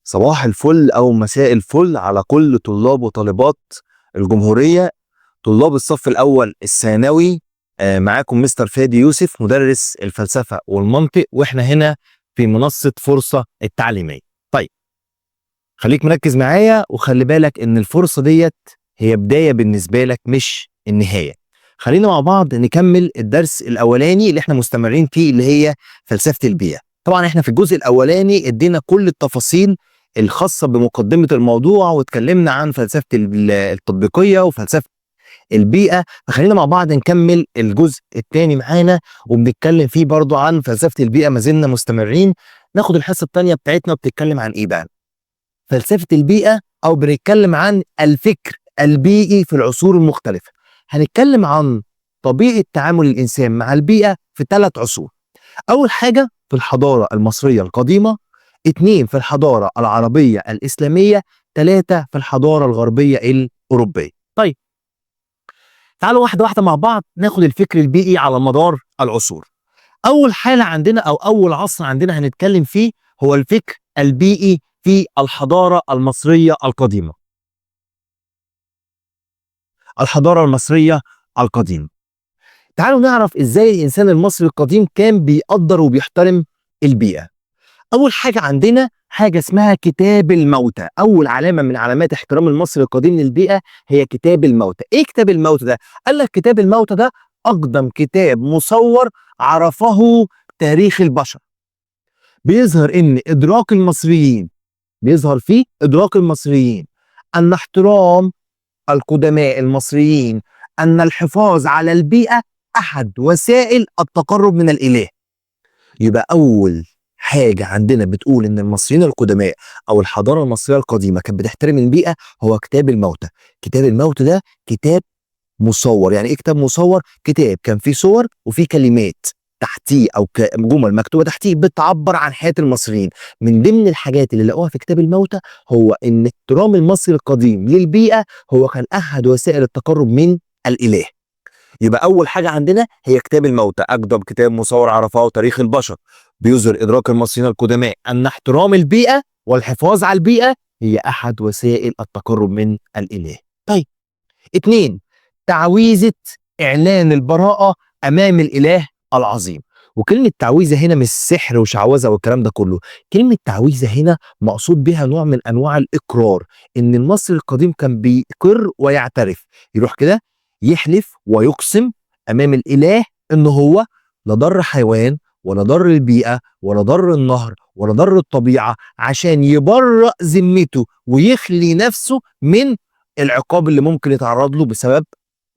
صباح الفل أو مساء الفل على كل طلاب وطالبات الجمهورية، طلاب الصف الأول الثانوي. معاكم مستر فادي يوسف مدرس الفلسفة والمنطق، وإحنا هنا في منصة فرصة التعليمية. طيب، خليك مركز معايا وخلي بالك إن الفرصة ديت هي بداية بالنسبة لك مش النهاية. خلينا مع بعض نكمل الدرس الأولاني اللي إحنا مستمرين فيه، اللي هي فلسفة البيئة. طبعا إحنا في الجزء الأولاني ادينا كل التفاصيل الخاصة بمقدمة الموضوع، واتكلمنا عن فلسفة التطبيقية وفلسفة البيئة. فخلينا مع بعض نكمل الجزء الثاني معانا، وبنتكلم فيه برضو عن فلسفة البيئة. ما زلنا مستمرين. ناخد الحصة الثانية بتاعتنا وبتتكلم عن إيه بقى؟ فلسفة البيئة، أو بنتكلم عن الفكر البيئي في العصور المختلفة. هنتكلم عن طبيعة تعامل الإنسان مع البيئة في 3 عصور. أول حاجة في الحضارة المصرية القديمة، 2 في الحضارة العربية الإسلامية، 3 في الحضارة الغربية الأوروبية. طيب، تعالوا واحدة واحدة مع بعض ناخد الفكر البيئي على مدار العصور. أول حالة عندنا أو أول عصر عندنا هنتكلم فيه هو الفكر البيئي في الحضارة المصرية القديمة. الحضارة المصرية القديمة. تعالوا نعرف إزاي الإنسان المصري القديم كان بيقدر وبيحترم البيئة. أول حاجة عندنا حاجة اسمها كتاب الموتى. أول علامة من علامات احترام المصري القديم للبيئة هي كتاب الموتى. إيه كتاب الموتى ده؟ قال لك كتاب الموتى ده أقدم كتاب مصور عرفه تاريخ البشر. بيظهر إن إدراك المصريين، بيظهر فيه إدراك المصريين أن احترام القدماء المصريين، أن الحفاظ على البيئة أحد وسائل التقرب من الإله. يبقى أول حاجة عندنا بتقول إن المصريين القدماء أو الحضارة المصرية القديمة كانت بتحترم البيئة هو كتاب الموتى. كتاب الموتى ده كتاب مصور. يعني إيه كتاب مصور؟ كتاب كان فيه صور وفيه كلمات تحتيه أو جمل مكتوبة تحتيه بتعبر عن حياة المصريين. من ضمن الحاجات اللي لقوها في كتاب الموتى هو إن احترام المصري القديم للبيئة هو كان أحد وسائل التقرب من الإله. يبقى أول حاجة عندنا هي كتاب الموتى، أقدم كتاب مصور عرفه تاريخ البشر. بيظهر إدراك المصريين القدماء أن احترام البيئة والحفاظ على البيئة هي أحد وسائل التقرب من الإله. طيب، 2 تعويذة إعلان البراءة أمام الإله العظيم. وكلمة تعويذة هنا مش سحر وشعوذة والكلام ده كله. كلمة تعويذة هنا مقصود بها نوع من أنواع الإقرار، إن المصري القديم كان بيقر ويعترف، يروح كده يحلف ويقسم أمام الإله إن هو لا ضر حيوان ولا ضر البيئة ولا ضر النهر ولا ضر الطبيعة، عشان يبرأ ذمته ويخلي نفسه من العقاب اللي ممكن يتعرض له بسبب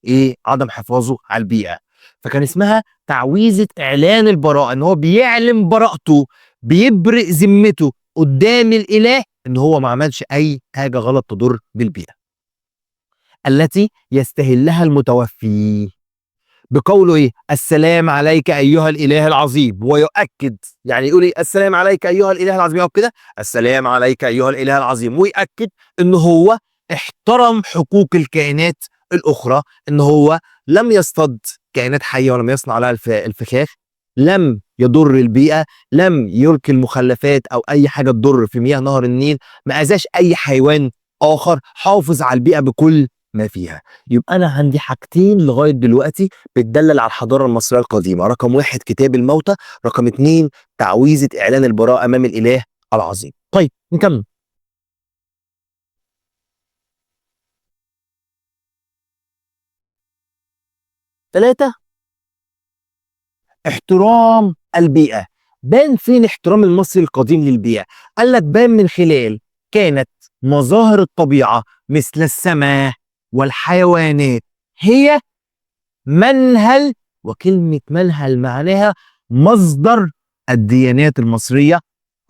ايه؟ عدم حفاظه على البيئة. فكان اسمها تعويذة إعلان البراءة، ان هو بيعلن براءته، بيبرئ ذمته قدام الإله ان هو ما عملش أي حاجة غلط تضر بالبيئة التي يستهلها المتوفي بقوله ايه؟ السلام عليك ايها الاله العظيم. ويؤكد، يعني يقول ايه؟ السلام عليك ايها الاله العظيم. يقول كده السلام عليك ايها الاله العظيم، ويؤكد ان هو احترم حقوق الكائنات الاخرى، ان هو لم يصطاد كائنات حيه ولم يصنع لها الفخاخ، لم يضر البيئه، لم يلقي المخلفات او اي حاجه تضر في مياه نهر النيل، ما اذاش اي حيوان اخر، حافظ على البيئه بكل ما فيها. يبقى انا عندي حاجتين لغايه دلوقتي بتدلل على الحضاره المصريه القديمه: رقم 1 كتاب الموتى، رقم 2 تعويذه اعلان البراءه امام الاله العظيم. طيب، نكمل. 3 احترام البيئه. بان فين احترام المصري القديم للبيئه؟ قال لك بان من خلال كانت مظاهر الطبيعه مثل السماء والحيوانات هي منهل، وكلمة منهل معناها مصدر الديانات المصرية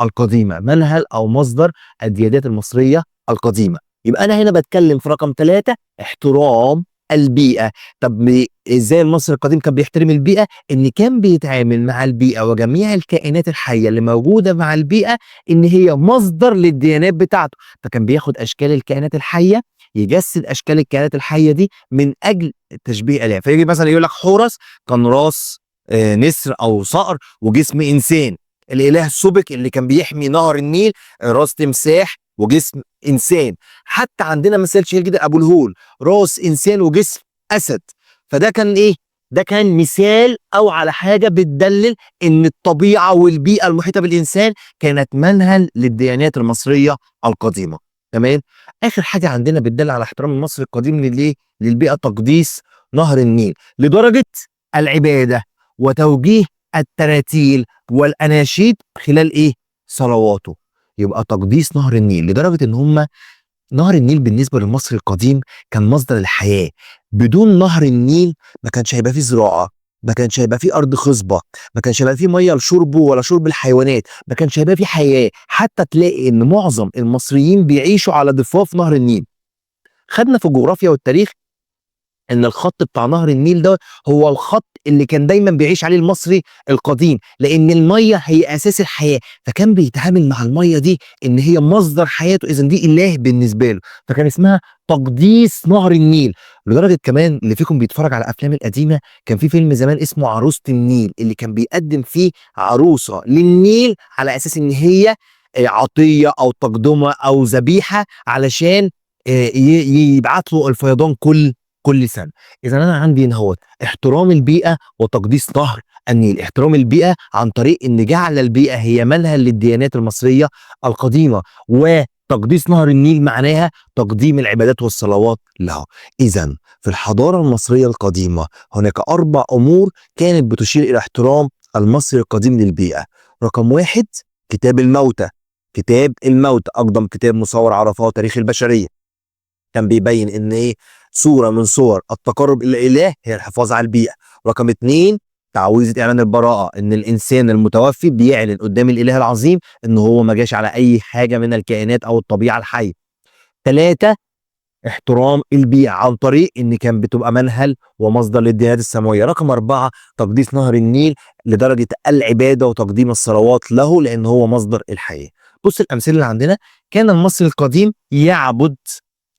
القديمة. منهل أو مصدر الديانات المصرية القديمة. يبقى أنا هنا بتكلم في رقم 3 احترام البيئة. طب ازاي المصري القديم كان بيحترم البيئة؟ ان كان بيتعامل مع البيئة وجميع الكائنات الحية اللي موجودة مع البيئة ان هي مصدر للديانات بتاعته. فكان بياخد اشكال الكائنات الحية، يجسد اشكال الكائنات الحية دي من اجل تشبيه آلهة. فيجي مثلا يقول لك حورس كان راس نسر او صقر وجسم انسان. الاله سوبك اللي كان بيحمي نهر النيل، راس تمساح وجسم انسان. حتى عندنا مثال شهير جدا ابو الهول، راس انسان وجسم اسد. فده كان ايه؟ ده كان مثال او على حاجه بتدلل ان الطبيعه والبيئه المحيطه بالانسان كانت منهل للديانات المصريه القديمه. تمام. اخر حاجه عندنا بتدل على احترام المصري القديم للايه؟ للبيئه، تقديس نهر النيل لدرجه العباده وتوجيه التراتيل والاناشيد خلال ايه؟ صلواته. يبقى تقديس نهر النيل لدرجه ان هم، نهر النيل بالنسبه للمصري القديم كان مصدر الحياه. بدون نهر النيل ما كانش هيبقى فيه زراعه، ما كانش هيبقى فيه ارض خصبه، ما كانش هيبقى فيه ميه لشربه ولا شرب الحيوانات، ما كانش هيبقى فيه حياه. حتى تلاقي ان معظم المصريين بيعيشوا على ضفاف نهر النيل. خدنا في الجغرافيا والتاريخ ان الخط بتاع نهر النيل ده هو الخط اللي كان دايما بيعيش عليه المصري القديم، لان الميه هي اساس الحياه، فكان بيتعامل مع الميه دي ان هي مصدر حياته، اذا دي اله بالنسبه له، فكان اسمها تقديس نهر النيل. لدرجه كمان اللي فيكم بيتفرج على الافلام القديمه، كان في فيلم زمان اسمه عروسه النيل، اللي كان بيقدم فيه عروسه للنيل على اساس ان هي عطيه او تقدمه او ذبيحه علشان يبعت له الفيضان كل سنه. اذا انا عندي هنا هو احترام البيئه وتقديس نهر النيل. احترام البيئه عن طريق ان جعل البيئه هي منهل للديانات المصريه القديمه، وتقديس نهر النيل معناها تقديم العبادات والصلوات له. اذا في الحضاره المصريه القديمه هناك 4 امور كانت بتشير الى احترام المصري القديم للبيئه. رقم 1، كتاب الموتى. كتاب الموتى اقدم كتاب مصور عرفه تاريخ البشريه، كان بيبين ان ايه؟ صوره من صور التقرب الى الاله هي الحفاظ على البيئه. رقم 2، تعويذه اعلان البراءه، ان الانسان المتوفي بيعلن قدام الاله العظيم ان هو ما جاش على اي حاجه من الكائنات او الطبيعه الحيه. 3، احترام البيئه عن طريق ان كان بتبقى منهل ومصدر للديانات السماويه. رقم 4، تقديس نهر النيل لدرجه العباده وتقديم الصلوات له لان هو مصدر الحياه. بص الامثله اللي عندنا، كان المصري القديم يعبد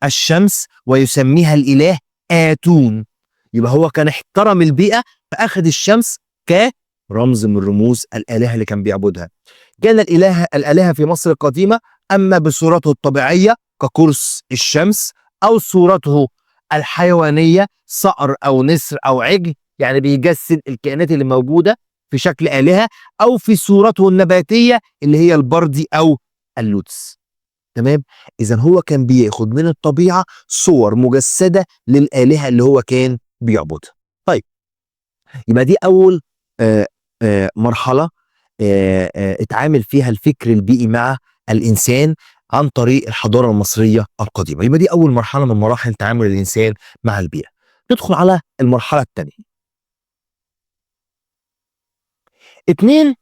الشمس ويسميها الاله آتون. يبقى هو كان احترم البيئه فاخذ الشمس كرمز من رموز الالهه اللي كان بيعبدها. كان الالهه في مصر القديمه اما بصورته الطبيعيه كقرص الشمس، او صورته الحيوانيه صقر او نسر او عجل، يعني بيجسد الكائنات اللي موجوده في شكل الهه، او في صورته النباتيه اللي هي البردي او اللوتس. تمام. اذا هو كان بياخد من الطبيعه صور مجسده للالهه اللي هو كان بيعبدها. طيب، يبقى دي اول مرحله اتعامل فيها الفكر البيئي مع الانسان عن طريق الحضاره المصريه القديمه. يبقى دي اول مرحله من مراحل تعامل الانسان مع البيئه. ندخل على المرحله الثانيه. 2،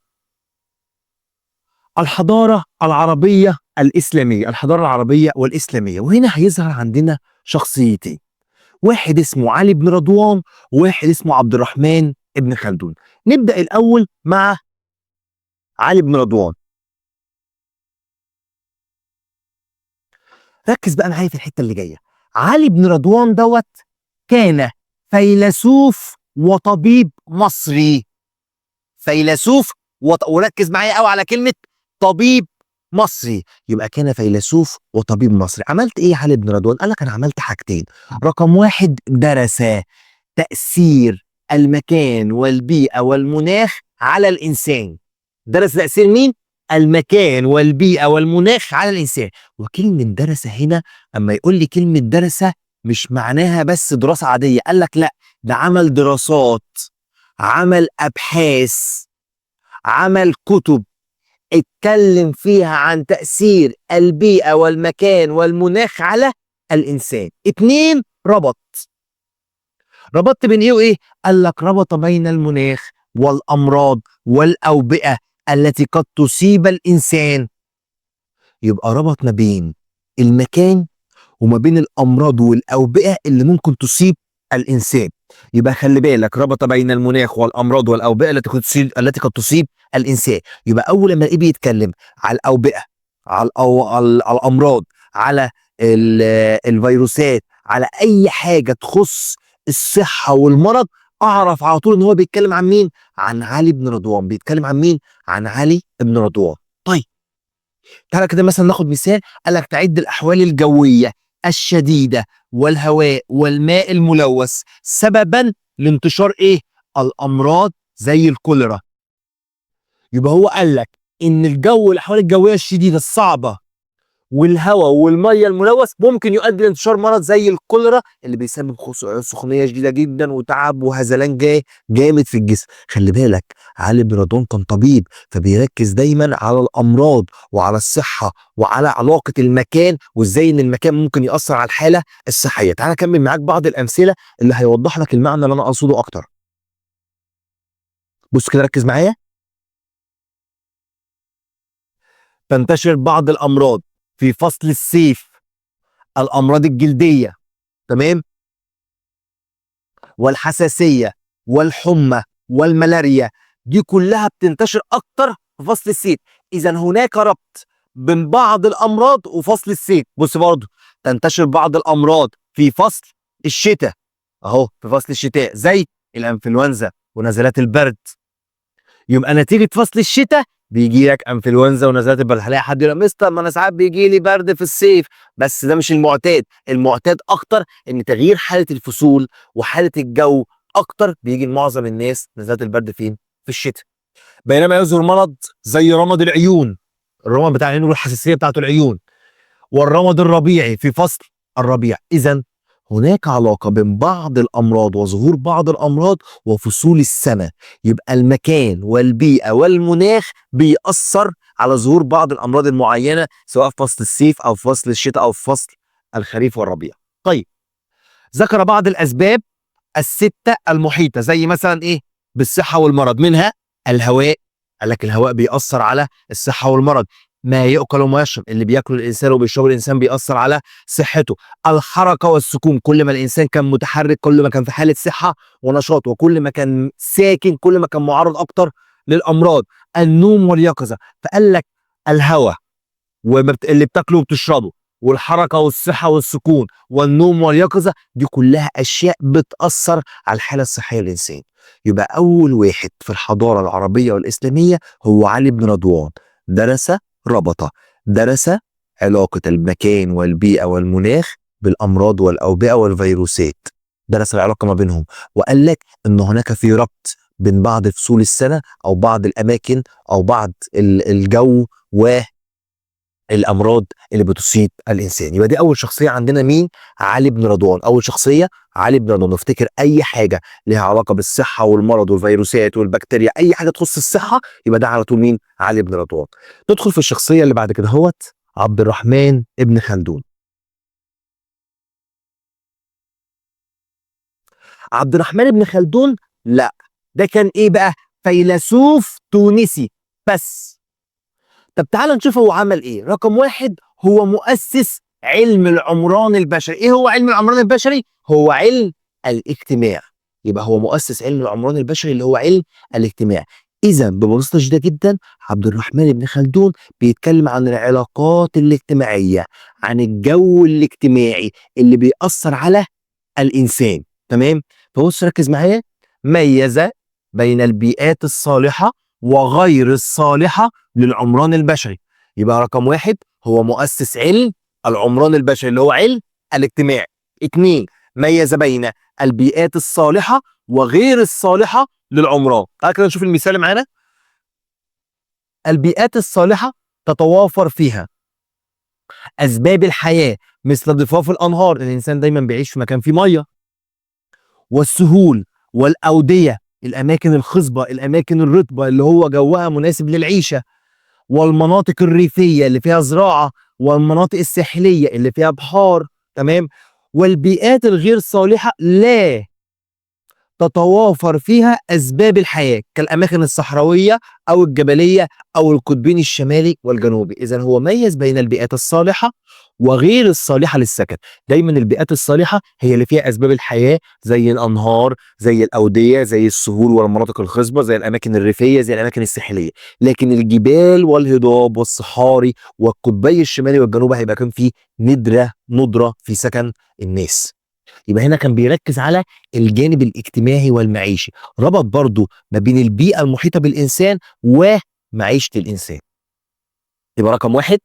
الحضاره العربيه الاسلاميه. الحضاره العربيه والاسلاميه، وهنا هيظهر عندنا شخصيتين، واحد اسمه علي بن رضوان وواحد اسمه عبد الرحمن ابن خلدون. نبدا الاول مع علي بن رضوان. ركز بقى معايا في الحته اللي جايه. علي بن رضوان دوت كان فيلسوف وطبيب مصري. فيلسوف وركز معايا قوي على كلمه طبيب مصري. يبقى كان فيلسوف وطبيب مصري. عملت ايه علي بن رضوان؟ قال لك انا عملت حاجتين. رقم 1، درس تأثير المكان والبيئة والمناخ على الإنسان. درس تأثير مين؟ المكان والبيئة والمناخ على الإنسان. وكلمة درس هنا، أما يقول لي كلمة درس مش معناها بس دراسة عادية، قال لك لا، ده عمل دراسات، عمل أبحاث، عمل كتب اتكلم فيها عن تأثير البيئة والمكان والمناخ على الإنسان. 2، ربطت بين ايه وايه؟ قال لك ربط بين المناخ والامراض والاوبئه التي قد تصيب الانسان. يبقى ربط ما بين المكان وما بين الامراض والاوبئه اللي ممكن تصيب الانسان. يبقى خلي بالك، ربط بين المناخ والامراض والاوبئه التي قد تصيب الانسان. يبقى اول لما الاقيه بيتكلم على الاوبئه، على الامراض، على الفيروسات، على اي حاجه تخص الصحه والمرض، اعرف على طول ان هو بيتكلم عن مين؟ عن علي بن رضوان. بيتكلم عن مين؟ عن علي بن رضوان. طيب تعالى كده مثلا ناخد مثال، قال لك تعد الاحوال الجويه الشديده والهواء والماء الملوث سببا لانتشار ايه؟ الامراض زي الكوليرا. يبقى هو قال لك ان الجو، الاحوال الجويه الشديده الصعبه والهواء والميه الملوث ممكن يؤدي لانتشار مرض زي الكوليرا اللي بيسبب سخونيه شديده جدا وتعب وهزلان جامد في الجسم. خلي بالك علي بن رضوان كان طبيب، فبيركز دايما على الامراض وعلى الصحه وعلى علاقه المكان وازاي ان المكان ممكن ياثر على الحاله الصحيه. تعالى اكمل معاك بعض الامثله اللي هيوضح لك المعنى اللي انا اقصده اكتر. بص كده ركز معايا. تنتشر بعض الامراض في فصل الصيف، الامراض الجلديه، تمام، والحساسيه والحمى والملاريا، دي كلها بتنتشر اكتر في فصل الصيف. اذا هناك ربط بين بعض الامراض وفصل الصيف. بص برضه تنتشر بعض الامراض في فصل الشتاء، اهو في فصل الشتاء زي الانفلونزا ونزلات البرد. يبقى نتيجه فصل الشتاء بيجي لك انفلونزا ونزلات البرد. هلاقي حد يقول مستر ما انا ساعات بيجي لي برد في الصيف، بس ده مش المعتاد. المعتاد اكتر ان تغيير حاله الفصول وحاله الجو اكتر بيجي لمعظم الناس نزلات البرد فين؟ في الشتاء. بينما يظهر مرض زي رمد العيون، الرمد بتاع العيون والحساسيه بتاعته العيون، والرمد الربيعي في فصل الربيع. اذا هناك علاقه بين بعض الامراض وظهور بعض الامراض وفصول السنه. يبقى المكان والبيئه والمناخ بيأثر على ظهور بعض الامراض المعينه سواء في فصل الصيف او في فصل الشتاء او في فصل الخريف والربيع. طيب ذكر بعض الاسباب الستة المحيطة زي مثلا ايه؟ بالصحة والمرض. منها الهواء، قال لك الهواء بيأثر على الصحة والمرض. ما يؤكل وما يشرب، اللي بياكل الانسان وبيشرب الانسان بيأثر على صحته. الحركة والسكون، كل ما الانسان كان متحرك كل ما كان في حالة صحة ونشاط، وكل ما كان ساكن كل ما كان معرض اكتر للامراض. النوم واليقظة، فقال لك الهواء اللي بتاكله وبتشربه والحركه والصحه والسكون والنوم واليقظه، دي كلها اشياء بتاثر على الحاله الصحيه للانسان. يبقى اول واحد في الحضاره العربيه والاسلاميه هو علي بن رضوان. درس، ربط، درس علاقه المكان والبيئه والمناخ بالامراض والاوبئه والفيروسات، درس العلاقه ما بينهم، وقال لك ان هناك في ربط بين بعض فصول السنه او بعض الاماكن او بعض الجو و الامراض اللي بتصيب الانسان. يبقى دي اول شخصيه عندنا مين؟ علي بن رضوان. اول شخصيه علي بن رضوان. نفتكر اي حاجه ليها علاقه بالصحه والمرض والفيروسات والبكتيريا، اي حاجه تخص الصحه يبقى ده على طول مين؟ علي بن رضوان. ندخل في الشخصيه اللي بعد كده هوت عبد الرحمن ابن خلدون. عبد الرحمن ابن خلدون، لا ده كان ايه بقى؟ فيلسوف تونسي بس. طب تعال نشوف هو عمل ايه. رقم واحد، هو مؤسس علم العمران البشري. ايه هو علم العمران البشري؟ هو علم الاجتماع. يبقى هو مؤسس علم العمران البشري اللي هو علم الاجتماع. اذا ببساطه شديده جدا عبد الرحمن بن خلدون بيتكلم عن العلاقات الاجتماعيه، عن الجو الاجتماعي اللي بيأثر على الانسان، تمام. فبص ركز معايا. ميز بين البيئات الصالحه وغير الصالحه للعمران البشري. يبقى رقم واحد هو مؤسس علم العمران البشري اللي هو علم الاجتماع. اتنين، ميز بين البيئات الصالحه وغير الصالحه للعمران. تعال كده نشوف المثال اللي معانا. البيئات الصالحه تتوافر فيها اسباب الحياه مثل ضفاف الانهار، الانسان دايما بيعيش في مكان فيه ميه، والسهول والاوديه، الاماكن الخصبه الاماكن الرطبه اللي هو جوها مناسب للعيشه، والمناطق الريفيه اللي فيها زراعه، والمناطق الساحليه اللي فيها بحار، تمام. والبيئات الغير صالحه لا تتوافر فيها اسباب الحياه كالاماكن الصحراويه او الجبليه او القطبين الشمالي والجنوبي. اذا هو ميز بين البيئات الصالحه وغير الصالحه للسكن. دايما البيئات الصالحه هي اللي فيها اسباب الحياه زي الانهار، زي الاوديه، زي السهول والمناطق الخصبه، زي الاماكن الريفيه، زي الاماكن الساحليه. لكن الجبال والهضاب والصحاري والقطبي الشمالي والجنوبي هيبقى كان فيه ندره في سكن الناس. يبقى هنا كان بيركز على الجانب الاجتماعي والمعيشي، ربط برضو ما بين البيئة المحيطة بالإنسان ومعيشة الإنسان. يبقى رقم واحد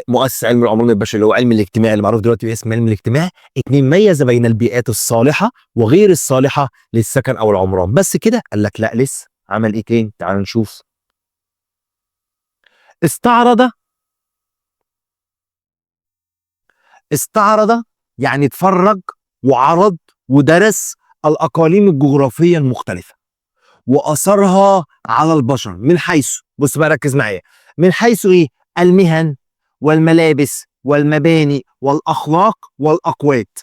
مؤسس علم العمران البشري اللي هو علم الاجتماع اللي معروف دلوقتي باسم علم الاجتماع. اتنين، ميز بين البيئات الصالحة وغير الصالحة للسكن أو العمران. بس كده؟ قال لك لا لسه. عمل ايه تاني؟ تعال نشوف. استعرض استعرض يعني اتفرج وعرض ودرس الأقاليم الجغرافية المختلفة وأثرها على البشر من حيث، بص بقى ركز معايا، من حيث إيه؟ المهن والملابس والمباني والأخلاق والأقوات.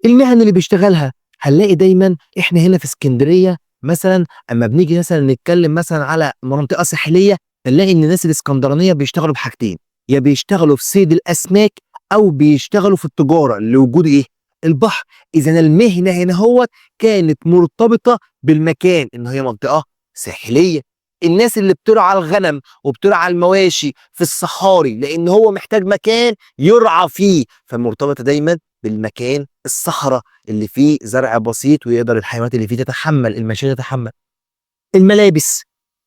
المهن اللي بيشتغلها، هنلاقي دايما احنا هنا في اسكندريه مثلا اما بنيجي مثلا نتكلم مثلا على منطقه ساحليه، نلاقي ان الناس الاسكندرانيه بيشتغلوا بحاجتين، يا بيشتغلوا في صيد الاسماك او بيشتغلوا في التجاره لوجود ايه؟ البحر. اذا المهنه هنا هو كانت مرتبطه بالمكان ان هي منطقه ساحليه. الناس اللي بترعى الغنم وبترعى المواشي في الصحاري لان هو محتاج مكان يرعى فيه، فمرتبطه دايما بالمكان الصحراء اللي فيه زرع بسيط ويقدر الحيوانات اللي فيه تتحمل، الماشيه تتحمل. الملابس،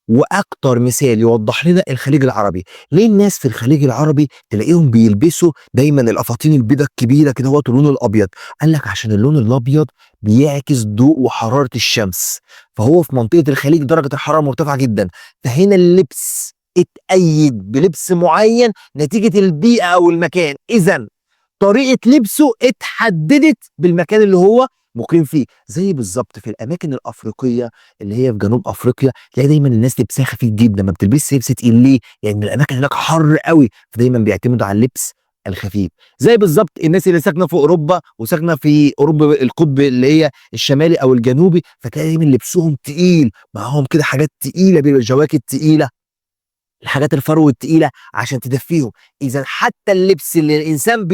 واكتر مثال يوضح لنا الخليج العربي. ليه الناس في الخليج العربي تلاقيهم بيلبسوا دايما القفاطين البيضاء الكبيره كده هو اللون الابيض؟ قال لك عشان اللون الابيض بيعكس ضوء وحراره الشمس، فهو في منطقه الخليج درجه الحراره مرتفعه جدا، فهنا اللبس اتأيد بلبس معين نتيجه البيئه او المكان. اذا طريقه لبسه اتحددت بالمكان اللي هو مقيم فيه. زي بالظبط في الاماكن الافريقيه اللي هي في جنوب افريقيا، تلاقي دايما الناس لبسها خفيف جدا، ما بتلبسش لبس تقيل. ليه؟ يعني الاماكن هناك حر قوي، فدايما بيعتمدوا على اللبس الخفيف. زي بالظبط الناس اللي ساكنه في اوروبا وساكنه في اوروبا القطب اللي هي الشمالي او الجنوبي، فتلاقي دايما لبسهم تقيل، معاهم كده حاجات تقيله، بيبقى جواكت تقيله، الحاجات الفرو التقيله عشان تدفيهم. اذا حتى اللبس اللي الانسان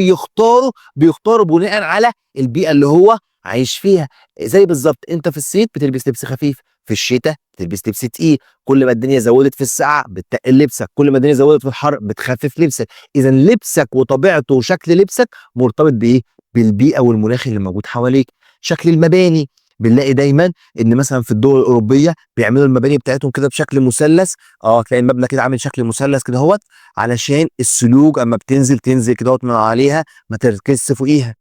بيختاره بناء على البيئه اللي هو عايش فيها. زي بالظبط انت في الصيف بتلبس لبس خفيف، في الشتاء بتلبس لبس تقيل، كل ما الدنيا زودت في السقعه بتقل لبسك، كل ما الدنيا زودت في الحر بتخفف لبسك. اذا لبسك وطبيعته وشكل لبسك مرتبط بايه؟ بالبيئه والمناخ اللي موجود حواليك. شكل المباني، بنلاقي دايما ان مثلا في الدول الاوروبيه بيعملوا المباني بتاعتهم كده بشكل مثلث. تلاقي المبنى كده عامل شكل مثلث كده اهوت، علشان السلوك اما تنزل كده اهوت من عليها ما تركزش فوقيها،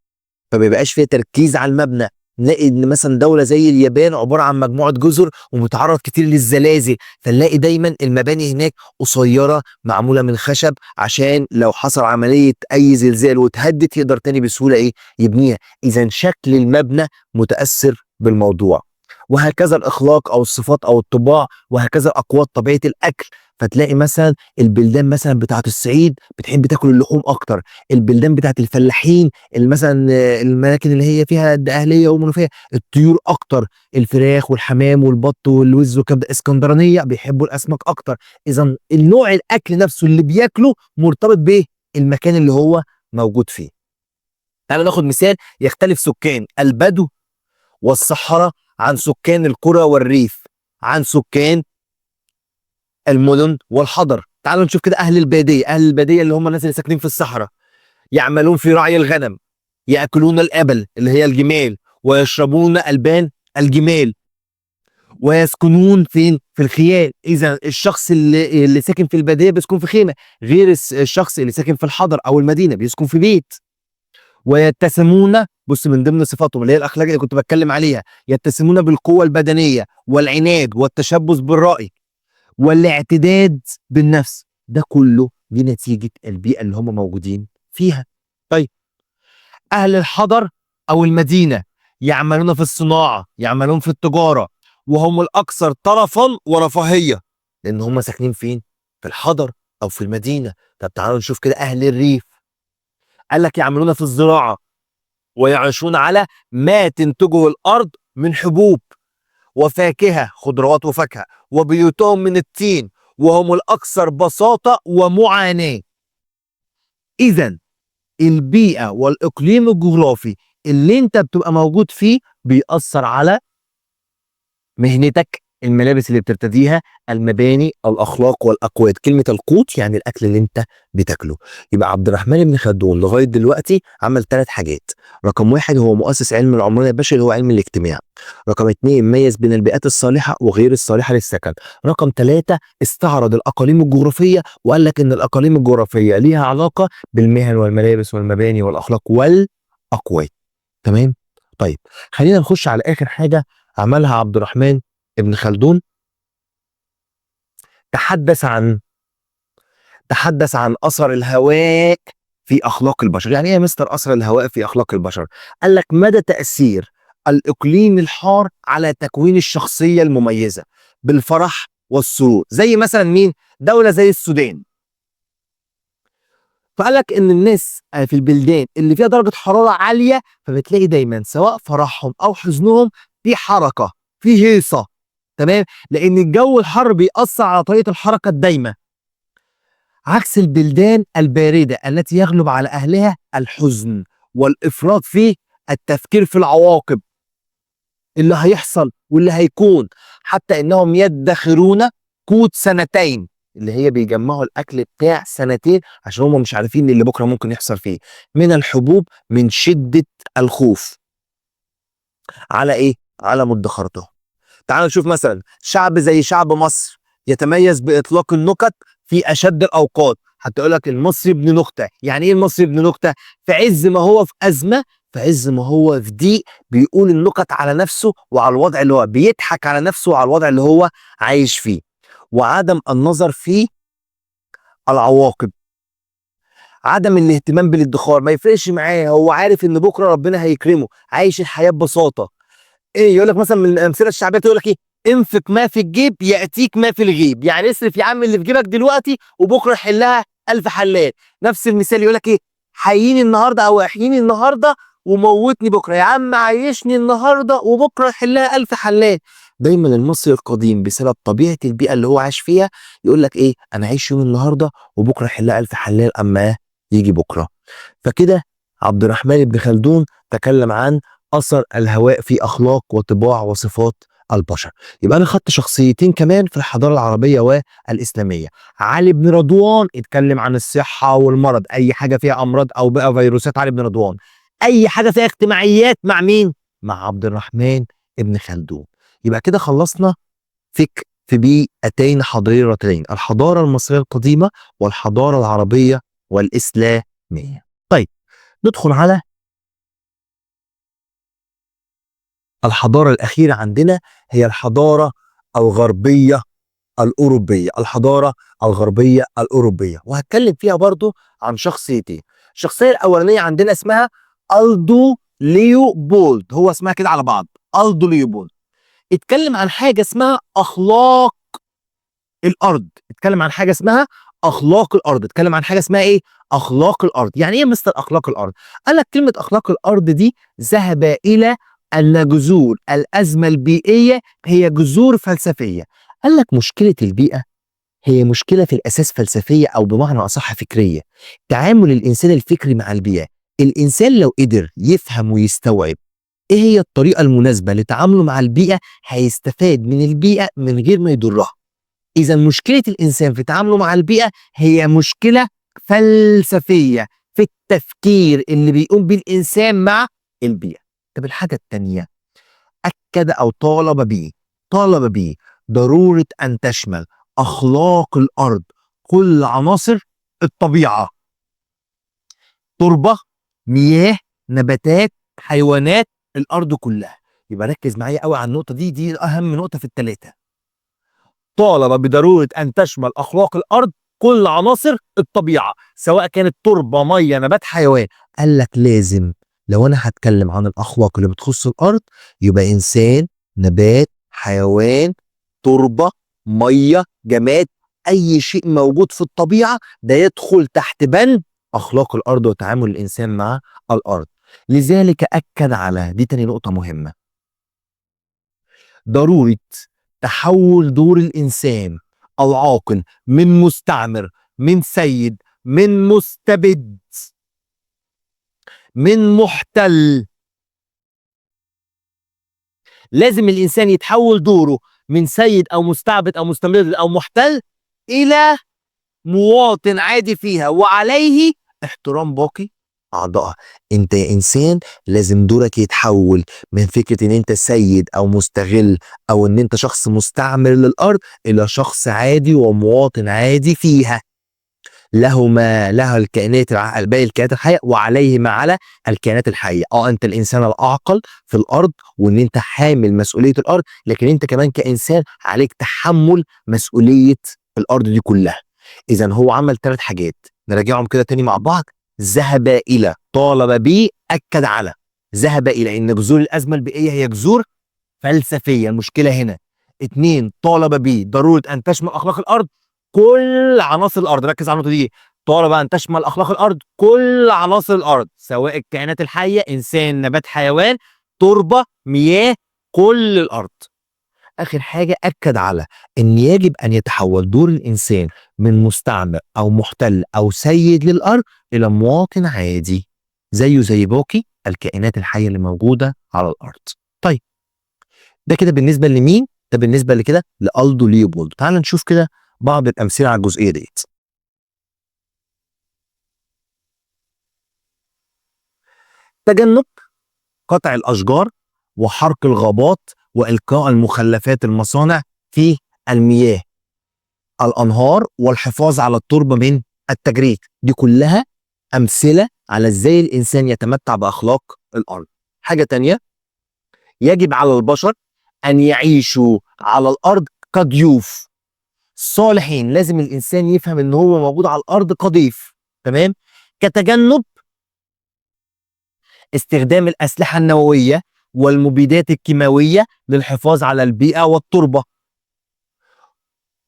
فما بيبقاش فيها تركيز على المبنى. نلاقي ان مثلا دوله زي اليابان عباره عن مجموعه جزر ومتعرض كتير للزلازل، فنلاقي دايما المباني هناك قصيره معموله من خشب عشان لو حصل عمليه اي زلزال وتهدت يقدر تاني بسهوله ايه؟ يبنيها. اذا شكل المبنى متاثر بالموضوع. وهكذا الاخلاق او الصفات او الطباع، وهكذا الاقوات، طبيعه الاكل. فتلاقي مثلا البلدان مثلا بتاعت الصعيد بتحب تاكل اللحوم اكتر، البلدان بتاعت الفلاحين مثلا الاماكن اللي هي فيها الدقهليه والمنوفيه الطيور اكتر، الفراخ والحمام والبط والوز والكبده. اسكندرانيه بيحبوا الاسماك اكتر. اذا النوع الاكل نفسه اللي بياكله مرتبط بايه؟ المكان اللي هو موجود فيه. تعالوا ناخد مثال يختلف سكان البدو والصحراء عن سكان القرى والريف، عن سكان المدن والحضر. تعالوا نشوف كده اهل الباديه اللي هم الناس اللي ساكنين في الصحراء، يعملون في رعي الغنم، ياكلون الابل اللي هي الجمال، ويشربون البان الجمال، ويسكنون فين؟ في الخيام. اذا الشخص اللي ساكن في الباديه بيسكن في خيمه، غير الشخص اللي ساكن في الحضر او المدينه بيسكن في بيت. ويتسمون، بص من ضمن صفاتهم اللي هي الاخلاق اللي كنت بتكلم عليها، يتسمون بالقوه البدنيه والعناد والتشبث بالراي والاعتداد بالنفس. ده كله دي نتيجه البيئه اللي هم موجودين فيها. طيب اهل الحضر او المدينه يعملون في الصناعه، يعملون في التجاره، وهم الاكثر طرفا ورفاهيه لان هم ساكنين فين؟ في الحضر او في المدينه. طب تعالوا نشوف كده اهل الريف، قال لك يعملون في الزراعه ويعيشون على ما تنتجه الارض من حبوب وفاكهه، خضروات وفاكهه، وبيوتهم من الطين، وهم الاكثر بساطه ومعاناه. اذا البيئه والاقليم الجغرافي اللي انت بتبقى موجود فيه بيأثر على مهنتك، الملابس اللي بترتديها، المباني، الأخلاق والأقوات. كلمة القوت يعني الأكل اللي أنت بتاكله. يبقى عبد الرحمن بن خلدون لغاية دلوقتي عمل 3 حاجات. رقم 1 هو مؤسس علم العمران البشري اللي هو علم الاجتماع. رقم 2 ميز بين البيئات الصالحة وغير الصالحة للسكن. رقم 3 استعرض الأقاليم الجغرافية وقال لك إن الأقاليم الجغرافية ليها علاقة بالمهن والملابس والمباني والأخلاق والأقوات. تمام؟ طيب خلينا نخش على آخر حاجة عملها عبد الرحمن ابن خلدون. تحدث عن أثر الهواء في أخلاق البشر. يعني إيه يا مستر أثر الهواء في أخلاق البشر؟ قال لك مدى تأثير الإقليم الحار على تكوين الشخصية المميزة بالفرح والسرور. زي مثلا مين؟ دولة زي السودان. فقال لك ان الناس في البلدان اللي فيها درجه حراره عاليه فبتلاقي دايما سواء فرحهم او حزنهم في حركه، في هيصه. تمام؟ لان الجو الحر بيأثر على طريقه الحركه الدايمه، عكس البلدان البارده التي يغلب على اهلها الحزن والافراط في التفكير في العواقب اللي هيحصل واللي هيكون، حتى انهم يدخرون قوت سنتين، اللي هي بيجمعوا الاكل بتاع سنتين عشان هم مش عارفين اللي بكره ممكن يحصل فيه من الحبوب من شده الخوف على ايه؟ على مدخرته. تعالوا نشوف مثلا شعب زي شعب مصر يتميز باطلاق النكت في اشد الاوقات. حتى يقول لك المصري ابن نكته. يعني ايه المصري ابن نكته؟ في عز ما هو في ازمه، في عز ما هو في ضيق، بيقول النكت على نفسه وعلى الوضع اللي هو بيضحك على نفسه وعلى الوضع اللي هو عايش فيه. وعدم النظر في العواقب، عدم الاهتمام بالادخار، ما يفرقش معاه، هو عارف ان بكره ربنا هيكرمه، عايش الحياه ببساطه. ايه يقول لك مثلا من الامثله الشعبيه تقول لك ايه؟ انفق ما في الجيب ياتيك ما في الغيب. يعني اصرف يا عم اللي في جيبك دلوقتي وبكره حلها الف حلال. نفس المثال يقول لك ايه؟ حييني النهارده او احييني النهارده وموتني بكره. يا عم عيشني النهارده وبكره حلها الف حلال. دايما المصري القديم بسبب طبيعه البيئه اللي هو عاش فيها يقول لك ايه؟ انا عايش يوم النهارده وبكره حلها الف حلال اما يجي بكره. فكده عبد الرحمن بن خلدون تكلم عن أثر الهواء في أخلاق وطباع وصفات البشر. يبقى أنا خدت شخصيتين كمان في الحضارة العربية والإسلامية. علي بن رضوان اتكلم عن الصحة والمرض، أي حاجة فيها أمراض أو بقى فيروسات علي بن رضوان. أي حاجة فيها اجتماعيات مع مين؟ مع عبد الرحمن ابن خلدون. يبقى كده خلصنا فكر في بيئتين حضارتين، الحضارة المصرية القديمة والحضارة العربية والإسلامية. طيب ندخل على الحضارة الأخيرة عندنا، هي الحضارة الغربية الأوروبية. الحضارة الغربية الأوروبية وهتكلم فيها برضو عن شخصيتين. الشخصية الأولانية عندنا اسمها ألدو ليوبولد، هو اسمها كده على بعض ألدو ليوبولد. اتكلم عن حاجة اسمها أخلاق الأرض. اتكلم عن حاجة اسمها أخلاق الأرض. اتكلم عن حاجة اسمها إيه؟ أخلاق الأرض. يعني إيه مستر أخلاق الأرض؟ قال لك كلمة أخلاق الأرض دي ذهب إلى أن جذور الأزمة البيئية هي جذور فلسفية. قال لك مشكلة البيئة هي مشكلة في الأساس فلسفية أو بمعنى أصح فكرية. تعامل الإنسان الفكري مع البيئة، الإنسان لو قدر يفهم ويستوعب إيه هي الطريقة المناسبة لتعامله مع البيئة هيستفاد من البيئة من غير ما يضرها. إذا مشكلة الإنسان في تعامله مع البيئة هي مشكلة فلسفية في التفكير اللي بيقوم بيه الإنسان مع البيئة. طب الحاجة التانية، أكد أو طالب بيه ضرورة أن تشمل أخلاق الأرض كل عناصر الطبيعة، تربة، مياه، نباتات، حيوانات، الأرض كلها. يبقى ركز معايا قوي على النقطة دي، دي أهم نقطة في التلاتة. طالب بضرورة أن تشمل أخلاق الأرض كل عناصر الطبيعة سواء كانت تربة، مية، نبات، حيوان. قال لك لازم لو أنا هتكلم عن الأخلاق اللي بتخص الأرض يبقى إنسان، نبات، حيوان، تربة، مية، جماد، أي شيء موجود في الطبيعة ده يدخل تحت بند أخلاق الأرض وتعامل الإنسان مع الأرض. لذلك أكد على دي تاني نقطة مهمة، ضرورة تحول دور الإنسان العاقل من مستعمر، من سيد، من مستبد، من محتل. لازم الإنسان يتحول دوره من سيد او مستعبد او مستمر او محتل الى مواطن عادي فيها، وعليه احترام باقي اعضائها. انت يا انسان لازم دورك يتحول من فكره ان انت سيد او مستغل او ان انت شخص مستعمر للارض الى شخص عادي ومواطن عادي فيها، له ما له الكائنات باقي الكائنات الحيه وعليه ما على الكائنات الحيه. انت الانسان الاعقل في الارض وان انت حامل مسؤوليه الارض، لكن انت كمان كانسان عليك تحمل مسؤوليه الارض دي كلها. اذا هو عمل 3 حاجات، نراجعهم كده تاني مع بعض. ذهب الى، طالب به، اكد على. ذهب الى ان جذور الازمه البيئيه هي جذور فلسفيه، المشكله هنا. 2، طالب به ضروره ان تشمل اخلاق الارض كل عناصر الارض. ركز على النقطه دي، طالب ان تشمل اخلاق الارض كل عناصر الارض، سواء الكائنات الحيه، انسان، نبات، حيوان، تربه، مياه، كل الارض. اخر حاجه اكد على ان يجب ان يتحول دور الانسان من مستعمر او محتل او سيد للارض الى مواطن عادي زيه زي باقي الكائنات الحيه اللي موجوده على الارض. طيب ده كده بالنسبه لمين؟ ده بالنسبه لكده لالدو ليوبولد. تعال نشوف كده بعض الامثله على الجزئيه ديت. تجنب قطع الاشجار وحرق الغابات والقاء المخلفات المصانع في المياه، الانهار، والحفاظ على التربه من التجريد. دي كلها امثله على ازاي الانسان يتمتع باخلاق الارض. حاجه تانية، يجب على البشر ان يعيشوا على الارض كضيوف صالحين. لازم الانسان يفهم ان هو موجود على الارض كضيف، تمام. كتجنب استخدام الاسلحه النوويه والمبيدات الكيماويه للحفاظ على البيئه والتربه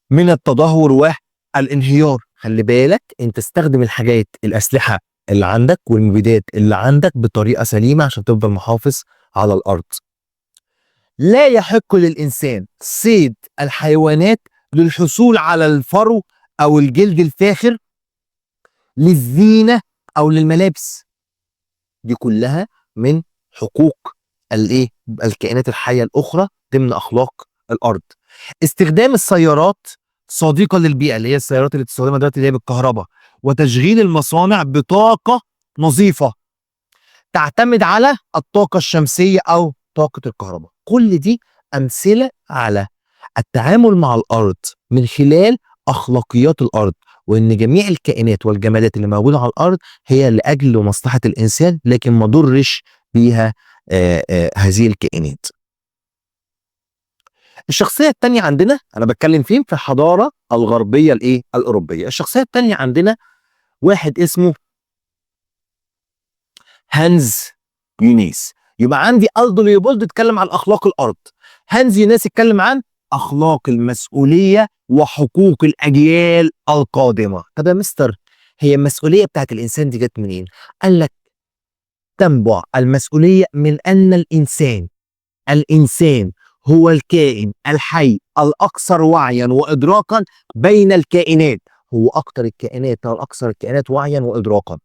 من التدهور والانهيار. خلي بالك انت استخدم الحاجات، الاسلحه اللي عندك والمبيدات اللي عندك بطريقه سليمه عشان تفضل محافظ على الارض. لا يحق للانسان صيد الحيوانات للحصول على الفرو او الجلد الفاخر للزينه او للملابس. دي كلها من حقوق الايه؟ الكائنات الحيه الاخرى ضمن اخلاق الارض. استخدام السيارات صديقه للبيئه، اللي هي السيارات اللي بتستخدمها دلوقتي اللي هي بالكهرباء، وتشغيل المصانع بطاقه نظيفه تعتمد على الطاقه الشمسيه او طاقه الكهرباء. كل دي امثله على التعامل مع الارض من خلال اخلاقيات الارض، وان جميع الكائنات والجمادات اللي موجوده على الارض هي لاجل مصلحه الانسان، لكن ما ضرش بيها هذه الكائنات. الشخصيه الثانيه عندنا انا بتكلم فين في الحضاره الغربيه الاوروبيه. الشخصيه الثانيه عندنا واحد اسمه هانز يونيس. يبقى عندي ألدو ليوبولد اتكلم عن اخلاق الارض، هانز يونيس اتكلم عن اخلاق المسؤوليه وحقوق الاجيال القادمه. طب يا مستر، هي المسؤوليه بتاعت الانسان دي جت منين؟ قال لك تنبع المسؤوليه من ان الانسان هو الكائن الحي الاكثر وعيا وادراكا بين الكائنات، هو اكثر الكائنات او اكثر الكائنات وعيا وادراكا،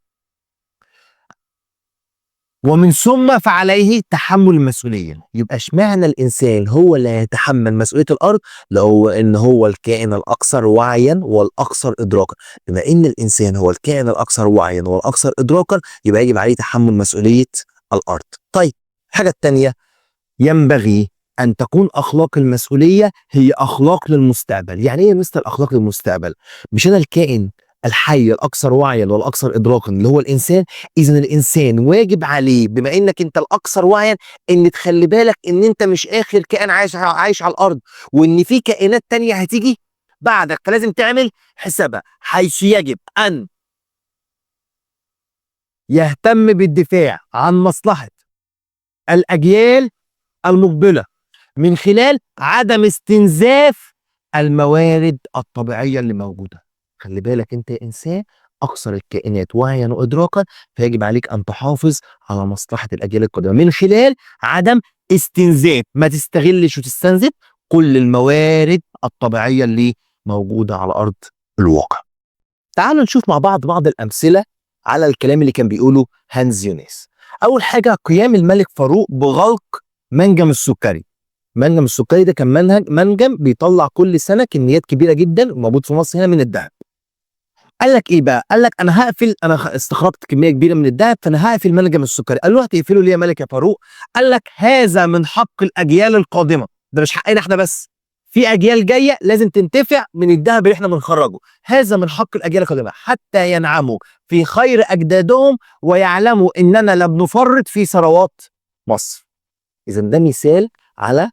ومن ثم فعليه تحمل المسؤوليه. يبقى اشمعنى الانسان هو اللي هيتحمل مسؤوليه الارض؟ لو ان هو الكائن الاكثر وعيا والاكثر ادراكا. بما ان الانسان هو الكائن الاكثر وعيا والاكثر ادراكا يبقى يجب عليه تحمل مسؤوليه الارض. طيب الحاجه الثانيه، ينبغي ان تكون اخلاق المسؤوليه هي اخلاق للمستقبل. يعني ايه مثل الاخلاق للمستقبل؟ مش انا الكائن الحي الاكثر وعيا والاكثر ادراكا اللي هو الانسان، اذا الانسان واجب عليه بما انك انت الاكثر وعيا ان تخلي بالك ان انت مش اخر كائن عايش على الارض، وان في كائنات تانية هتيجي بعدك، فلازم تعمل حسابها، حيث يجب ان يهتم بالدفاع عن مصلحه الاجيال المقبله من خلال عدم استنزاف الموارد الطبيعيه اللي موجوده. خلي بالك انت يا انسان اكثر الكائنات وعيا وادراكا، فيجب عليك ان تحافظ على مصلحه الاجيال القادمه من خلال عدم استنزاف، ما تستغلش وتستنزف كل الموارد الطبيعيه اللي موجوده على ارض الواقع. تعالوا نشوف مع بعض الامثله على الكلام اللي كان بيقوله هانز يونيس. اول حاجه، قيام الملك فاروق بغلق منجم السكري المنجم السكري ده كان منجم بيطلع كل سنه كميات كبيره جدا، وموجود في مصر هنا من الذهب. قال لك ايه بقى؟ قال لك انا هقفل، انا استخرجت كميه كبيره من الذهب، فانا هقفل منجم السكري. قال له هتقفله ليه يا ملك يا فاروق؟ قال لك هذا من حق الاجيال القادمه، ده مش حقنا احنا بس، في اجيال جايه لازم تنتفع من الذهب اللي احنا بنخرجه، هذا من حق الاجيال القادمه حتى ينعموا في خير اجدادهم ويعلموا اننا لم نفرط في ثروات مصر. اذا ده مثال على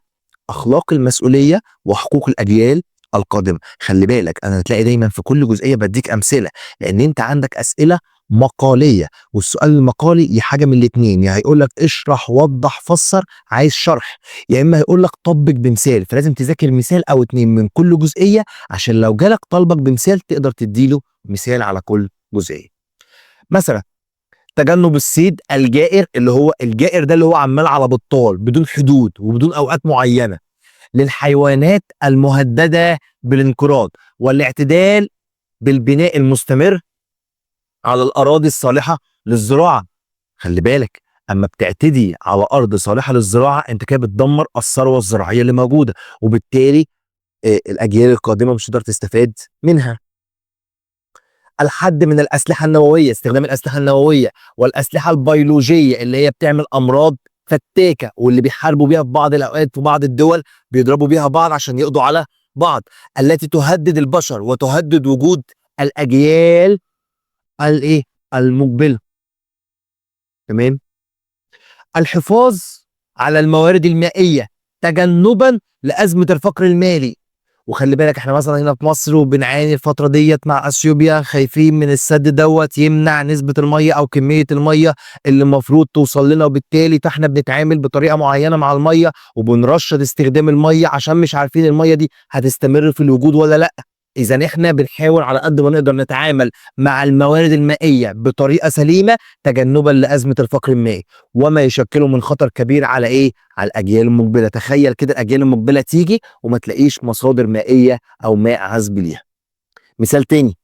اخلاق المسؤوليه وحقوق الاجيال القادمه. خلي بالك انا هتلاقي دايما في كل جزئيه بديك امثله، لان انت عندك اسئله مقاليه، والسؤال المقالي يا حاجه من الاثنين، يا هيقول لك اشرح وضح فسر عايز شرح، يا اما هيقول لك طبق بمثال، فلازم تذاكر مثال او اتنين من كل جزئيه عشان لو جالك طالبك بمثال تقدر تديله مثال على كل جزئيه. مثلا تجنب الصيد الجائر، اللي هو الجائر ده اللي هو عمال على بطال بدون حدود وبدون اوقات معينه، للحيوانات المهدده بالانقراض، والاعتدال بالبناء المستمر على الاراضي الصالحه للزراعه. خلي بالك اما بتعتدي على ارض صالحه للزراعه انت كده بتدمر الثروه الزراعيه اللي موجوده، وبالتالي الاجيال القادمه مش هتقدر تستفاد منها. الحد من الاسلحه النوويه، استخدام الاسلحه النوويه والاسلحه البيولوجيه اللي هي بتعمل امراض فتاكه، واللي بيحاربوا بيها في بعض الاوقات في بعض الدول بيضربوا بيها بعض عشان يقضوا على بعض، التي تهدد البشر وتهدد وجود الاجيال الايه المقبله. تمام. الحفاظ على الموارد المائيه تجنبا لازمه الفقر المالي. وخلي بالك احنا مثلا هنا في مصر وبنعاني الفتره ديت مع اثيوبيا، خايفين من السد دوت يمنع نسبه الميه او كميه الميه اللي المفروض توصل لنا، وبالتالي فاحنا بنتعامل بطريقه معينه مع الميه وبنرشد استخدام الميه عشان مش عارفين الميه دي هتستمر في الوجود ولا لا. اذا احنا بنحاول على قد ما نقدر نتعامل مع الموارد المائيه بطريقه سليمه تجنبا لازمه الفقر المائي وما يشكله من خطر كبير على ايه؟ على الاجيال المقبله. تخيل كده الاجيال المقبله تيجي وما تلاقيش مصادر مائيه او ماء عذب ليها. مثال تاني،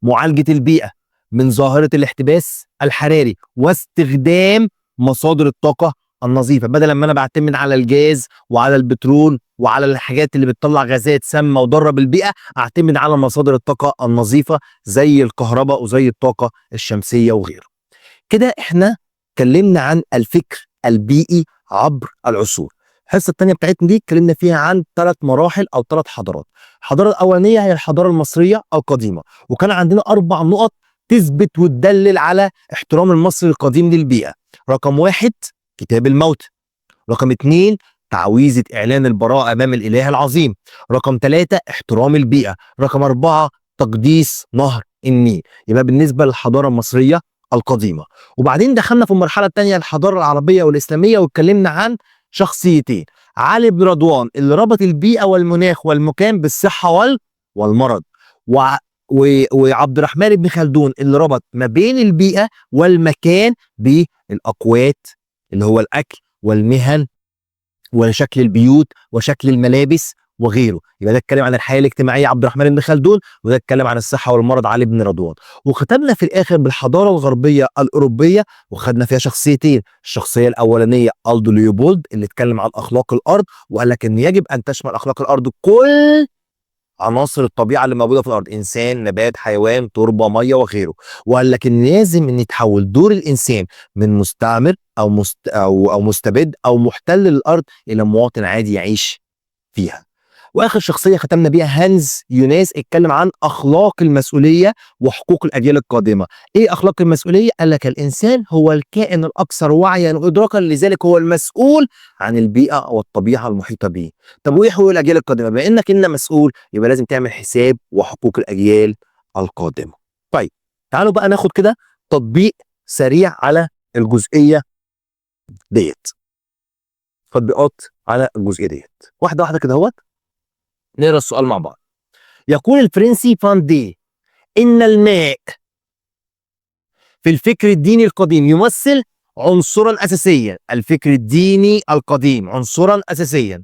معالجه البيئه من ظاهره الاحتباس الحراري واستخدام مصادر الطاقه النظيفه، بدل ما انا بعتمد على الجاز وعلى البترول وعلى الحاجات اللي بتطلع غازات سامه وضاره بالبيئه، اعتمد على مصادر الطاقه النظيفه زي الكهرباء وزي الطاقه الشمسيه وغيره. كده احنا اتكلمنا عن الفكر البيئي عبر العصور. الحصه الثانيه بتاعتنا دي اتكلمنا فيها عن 3 مراحل او 3 حضارات. الحضاره الاولانيه هي الحضاره المصريه القديمه، وكان عندنا 4 نقط تثبت وتدلل على احترام المصري القديم للبيئه. رقم 1 كتاب الموت. رقم 2 تعويذه اعلان البراءه امام الاله العظيم. رقم 3 احترام البيئه. رقم 4 تقديس نهر النيل. يبقى بالنسبه للحضاره المصريه القديمه. وبعدين دخلنا في المرحله الثانيه الحضاره العربيه والاسلاميه، واتكلمنا عن شخصيتين، علي بن رضوان اللي ربط البيئه والمناخ والمكان بالصحه والمرض، وعبد الرحمن بن خلدون اللي ربط ما بين البيئه والمكان بالاقوات اللي هو الاكل والمهن وشكل البيوت وشكل الملابس وغيره. يبقى ده اتكلم عن الحياه الاجتماعيه عبد الرحمن بن خلدون، وده اتكلم عن الصحه والمرض علي بن رضوان. وختمنا في الاخر بالحضاره الغربيه الاوروبيه، وخدنا فيها شخصيتين، الشخصيه الاولانيه الدو ليوبولد اللي اتكلم عن اخلاق الارض وقال لك ان يجب ان تشمل اخلاق الارض كل عناصر الطبيعه اللي موجوده في الارض، انسان نبات حيوان تربه ميه وغيره. وقال لك ان لازم ان يتحول دور الانسان من مستعمر او مستبد او محتل للارض الى مواطن عادي يعيش فيها. واخر شخصيه ختمنا بيها هانز يوناس اتكلم عن اخلاق المسؤوليه وحقوق الاجيال القادمه. ايه اخلاق المسؤوليه؟ قال لك الانسان هو الكائن الاكثر وعيا وادراكا، لذلك هو المسؤول عن البيئه والطبيعه المحيطه به. طب وايه حقوق الاجيال القادمه؟ بما انك مسؤول يبقى لازم تعمل حساب وحقوق الاجيال القادمه. طيب تعالوا بقى ناخد كده تطبيق سريع على الجزئيه ديت. تطبيقات على الجزئيه ديت واحده واحده كده اهوت. نقرا السؤال مع بعض. يقول الفرنسي فاندي إن الماء في الفكر الديني القديم يمثل عنصرا أساسيا. الفكر الديني القديم عنصرا أساسيا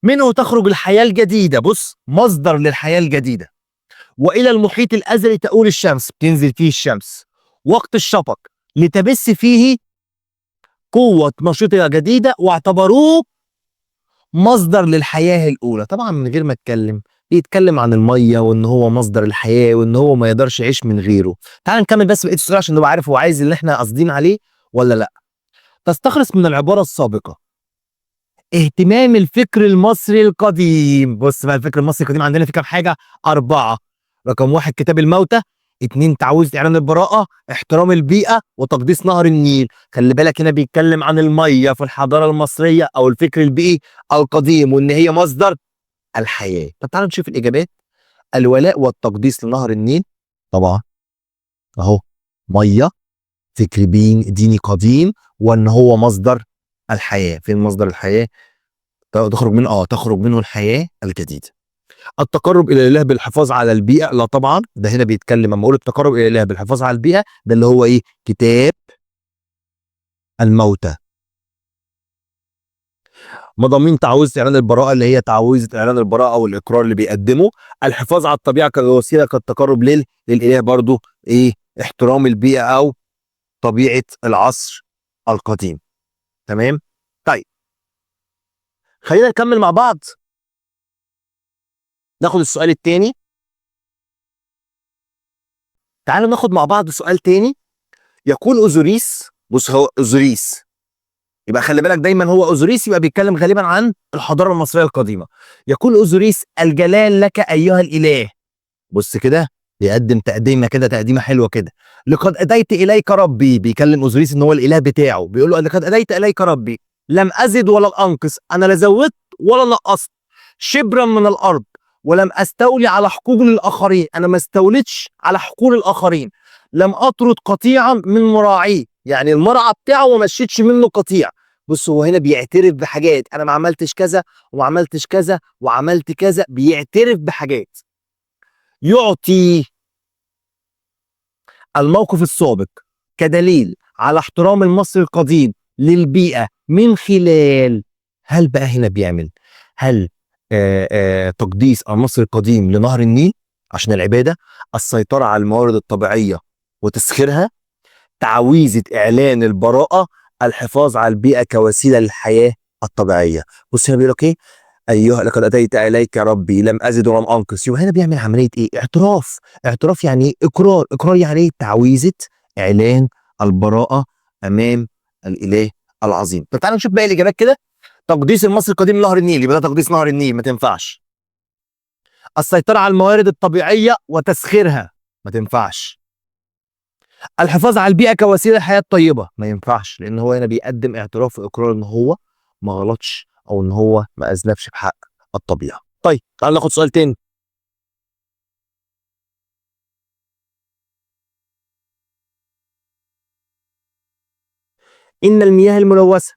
منه تخرج الحياة الجديدة، بص مصدر للحياة الجديدة. وإلى المحيط الأزلي تؤول الشمس، بتنزل فيه الشمس وقت الشفق لتبث فيه قوة نشيطة جديدة، واعتبروه مصدر للحياه الاولى. طبعا من غير ما اتكلم بيتكلم عن الميه وان هو مصدر الحياه وان هو ما يقدرش يعيش من غيره. تعال نكمل بس بقيه السؤال عشان نبقى عارف هو عايز اللي احنا قاصدين عليه ولا لا. تستخلص من العباره السابقه اهتمام الفكر المصري القديم. بص بقى، الفكر المصري القديم عندنا في كام حاجه؟ 4. رقم 1 كتاب الموتى، 2 تعويذة إعلان البراءة، احترام البيئة، وتقديس نهر النيل. خلي بالك هنا بيتكلم عن المية في الحضارة المصرية أو الفكر البيئي القديم وإن هي مصدر الحياة. طب تعالوا نشوف الإجابات. الولاء والتقديس لنهر النيل، طبعا أهو مية، فكر ديني قديم، وإن هو مصدر الحياة. فين مصدر الحياة؟ تخرج منه الحياة الجديدة. التقرب الى الاله بالحفاظ على البيئه، لا طبعا، ده هنا بيتكلم لما اقول التقرب الى الاله بالحفاظ على البيئه ده اللي هو ايه؟ كتاب الموتى. مضامين تعويذه اعلان البراءه اللي هي تعويذه اعلان البراءه والاقرار اللي بيقدمه. الحفاظ على الطبيعه كوسيله كالتقرب للاله برضو ايه؟ احترام البيئه او طبيعه العصر القديم. تمام؟ طيب خلينا نكمل مع بعض، ناخد السؤال الثاني. تعالوا ناخد مع بعض سؤال تاني. يقول اوزوريس، بص هو اوزوريس، يبقى خلي بالك دايما هو اوزوريس يبقى بيتكلم غالبا عن الحضاره المصريه القديمه. يقول اوزوريس: الجلال لك ايها الاله. بص كده بيقدم تقديمه كده، تقديمه حلوه كده. لقد اديت اليك ربي، بيكلم اوزوريس ان هو الاله بتاعه، بيقول له: لقد اديت اليك ربي، لم ازد ولا انقص، انا لا زودت ولا نقصت شبرا من الارض، ولم استولي على حقوق الاخرين، انا ما استوليتش على حقوق الاخرين. لم اطرد قطيعا من مراعيه، يعني المرعى بتاعه ما مشيتش منه قطيع. بص هو هنا بيعترف بحاجات، انا ما عملتش كذا وما عملتش كذا وعملت كذا، بيعترف بحاجات. يعطي الموقف السابق كدليل على احترام المصري القديم للبيئة من خلال، هل بقى هنا بيعمل، هل تقديس المصري القديم لنهر النيل عشان العبادة، السيطرة على الموارد الطبيعية وتسخيرها، تعويذة إعلان البراءة، الحفاظ على البيئة كوسيلة للحياة الطبيعية. بص هنا بيقول لك إيه؟ ايها لقد اتيت اليك ربي لم ازد ولم انقص. يبقى هنا بيعمل عمليه ايه؟ اعتراف. اعتراف يعني ايه؟ اقرار. اقرار يعني ايه؟ تعويذه اعلان البراءه امام الاله العظيم. طب تعالوا نشوف باقي الاجابات كده. تقديس المصري القديم لنهر النيل، يبقى ده تقديس نهر النيل، ما تنفعش. السيطره على الموارد الطبيعيه وتسخيرها، ما تنفعش. الحفاظ على البيئه كوسيله للحياه الطيبه، ما ينفعش، لان هو هنا بيقدم اعتراف واقرار ان هو ما غلطش او ان هو ما اذنبش بحق الطبيعه. طيب تعال ناخد سؤال تاني. ان المياه الملوثه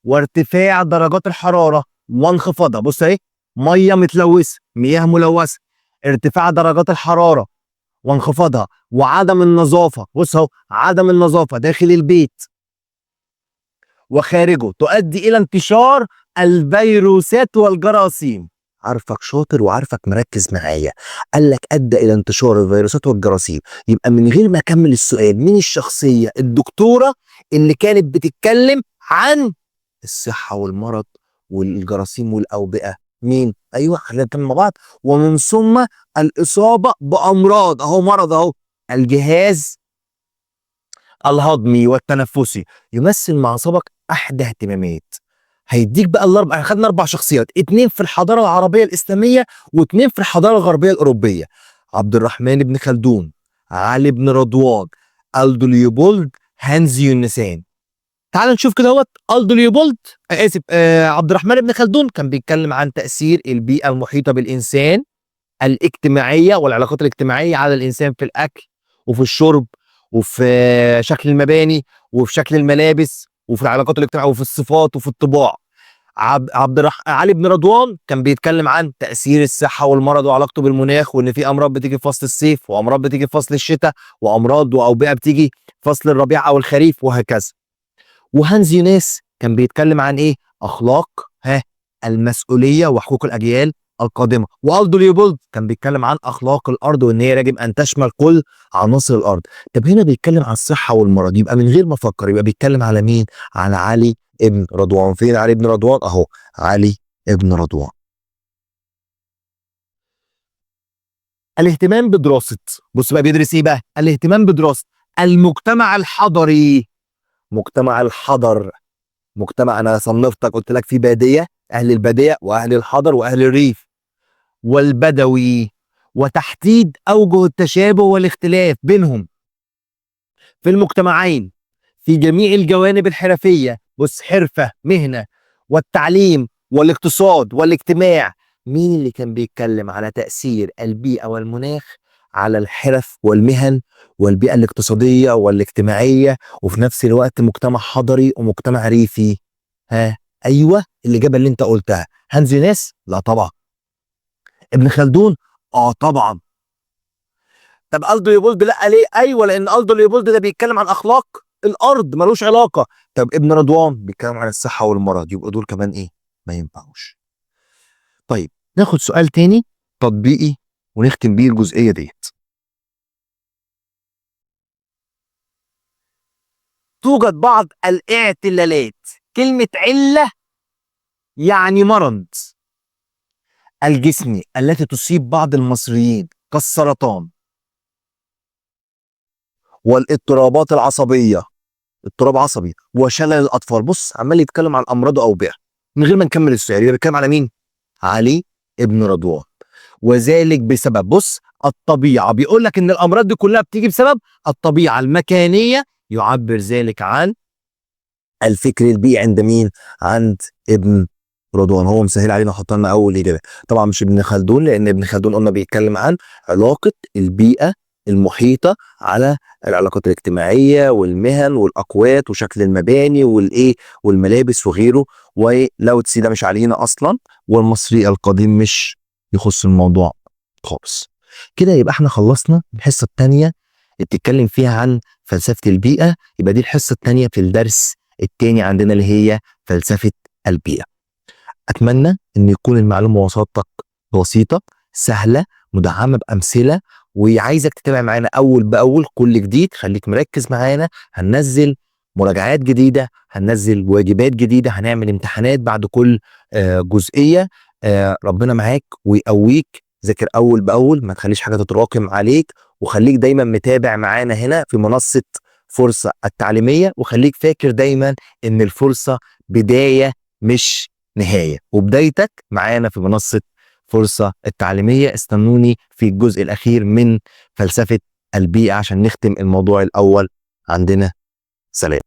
وارتفاع درجات الحراره وانخفاضها، بص اهي، ميه متلوثه، مياه ملوثه، ارتفاع درجات الحراره وانخفاضها، وعدم النظافه، بص اهو، عدم النظافه داخل البيت وخارجه تؤدي الى انتشار الفيروسات والجراثيم. عارفك شاطر وعارفك مركز معايا. قال لك ادى الى انتشار الفيروسات والجراثيم. يبقى من غير ما اكمل السؤال، مين الشخصيه الدكتوره اللي كانت بتتكلم عن الصحه والمرض والجراثيم والاوبئه؟ مين؟ ايوه خلينا نكمل مع بعض. ومن ثم الاصابه بامراض، اهو مرض اهو، الجهاز الهضمي والتنفسي، يمثل مع سبق احد اهتمامات. هيديك بقى الاربع، خدنا 4 شخصيات، 2 في الحضاره العربيه الاسلاميه و2 في الحضاره الغربيه الاوروبيه: عبد الرحمن بن خلدون، علي بن رضوان، الدو ليوبولد، هانز يونسان. تعال نشوف كده اهوت. الدو ليوبولد، اسف، عبد الرحمن بن خلدون كان بيتكلم عن تاثير البيئه المحيطه بالانسان الاجتماعيه والعلاقات الاجتماعيه على الانسان في الاكل وفي الشرب وفي شكل المباني وفي شكل الملابس وفي العلاقات الاجتماعيه وفي الصفات وفي الطباع. علي بن رضوان كان بيتكلم عن تأثير الصحة والمرض وعلاقته بالمناخ، وإن في أمراض بتيجي في فصل الصيف وأمراض بتيجي في فصل الشتاء وأمراض وأوبئة بتيجي في فصل الربيع أو الخريف وهكذا. وهانز يوناس كان بيتكلم عن ايه؟ اخلاق المسؤوليه وحقوق الاجيال القادمه. والدو ليوبولد كان بيتكلم عن اخلاق الارض وان هي يجب ان تشمل كل عناصر الارض. طب هنا بيتكلم عن الصحه والمرض، يبقى من غير ما افكر يبقى بيتكلم على مين؟ على علي ابن رضوان. فين علي ابن رضوان؟ اهو علي ابن رضوان. الاهتمام بدراسة، بص بقى بيدرس ايه بقى؟ الاهتمام بدراسة المجتمع الحضري. مجتمع الحضر، مجتمع انا صنفتك قلت لك في بادية، اهل البادية واهل الحضر واهل الريف، والبدوي، وتحديد اوجه التشابه والاختلاف بينهم في المجتمعين في جميع الجوانب الحرفية. بص، حرفة، مهنة، والتعليم والاقتصاد والاجتماع. مين اللي كان بيتكلم على تأثير البيئة والمناخ على الحرف والمهن والبيئة الاقتصادية والاجتماعية، وفي نفس الوقت مجتمع حضري ومجتمع ريفي؟ ها؟ ايوه، الإجابة اللي انت قلتها. هانز ناس؟ لا طبعا. ابن خلدون؟ اه طبعا. طب الدو ليوبولد لا ليه؟ ايوه، لان الدو ليوبولد ده بيتكلم عن اخلاق الارض، ملوش علاقه. طب ابن رضوان بيتكلم عن الصحه والمرض، يبقى دول كمان ايه؟ ما ينفعوش. طيب ناخد سؤال تاني تطبيقي ونختم بيه الجزئيه ديت. توجد بعض الاعتلالات، كلمه عله يعني مرض، الجسمي التي تصيب بعض المصريين كالسرطان والاضطرابات العصبيه، اضطراب عصبي، وشلل الاطفال. بص عمال يتكلم عن امراض واوبئه من غير ما نكمل السؤال. يبقى بيتكلم على مين؟ علي ابن رضوان. وذلك بسبب، بص، الطبيعه، بيقول لك ان الامراض دي كلها بتيجي بسبب الطبيعه المكانيه، يعبر ذلك عن الفكر البيئي عند مين؟ عند ابن رضوان. هو مسهل علينا وحط لنا اول اجابه. طبعا مش ابن خلدون، لان ابن خلدون قلنا بيتكلم عن علاقه البيئه المحيطه على العلاقات الاجتماعيه والمهن والاقوات وشكل المباني والايه والملابس وغيره. ولو تسي ده مش علينا اصلا، والمصري القديم مش يخص الموضوع خالص. كده يبقى احنا خلصنا الحصه الثانيه اللي بتتكلم فيها عن فلسفه البيئه. يبقى دي الحصه الثانيه في الدرس الثاني عندنا اللي هي فلسفه البيئه. اتمنى ان يكون المعلومه وصلتك بسيطه سهله مدعمه بامثله، وعايزك تتابع معانا اول باول كل جديد. خليك مركز معانا، هننزل مراجعات جديده، هننزل واجبات جديده، هنعمل امتحانات بعد كل جزئيه. ربنا معاك ويقويك. ذاكر اول باول، ما تخليش حاجه تتراكم عليك، وخليك دايما متابع معانا هنا في منصه فرصه التعليميه. وخليك فاكر دايما ان الفرصه بدايه مش نهاية، وبدايتك معانا في منصة فرصة التعليمية. استنوني في الجزء الأخير من فلسفة البيئة عشان نختم الموضوع الأول عندنا. سلام.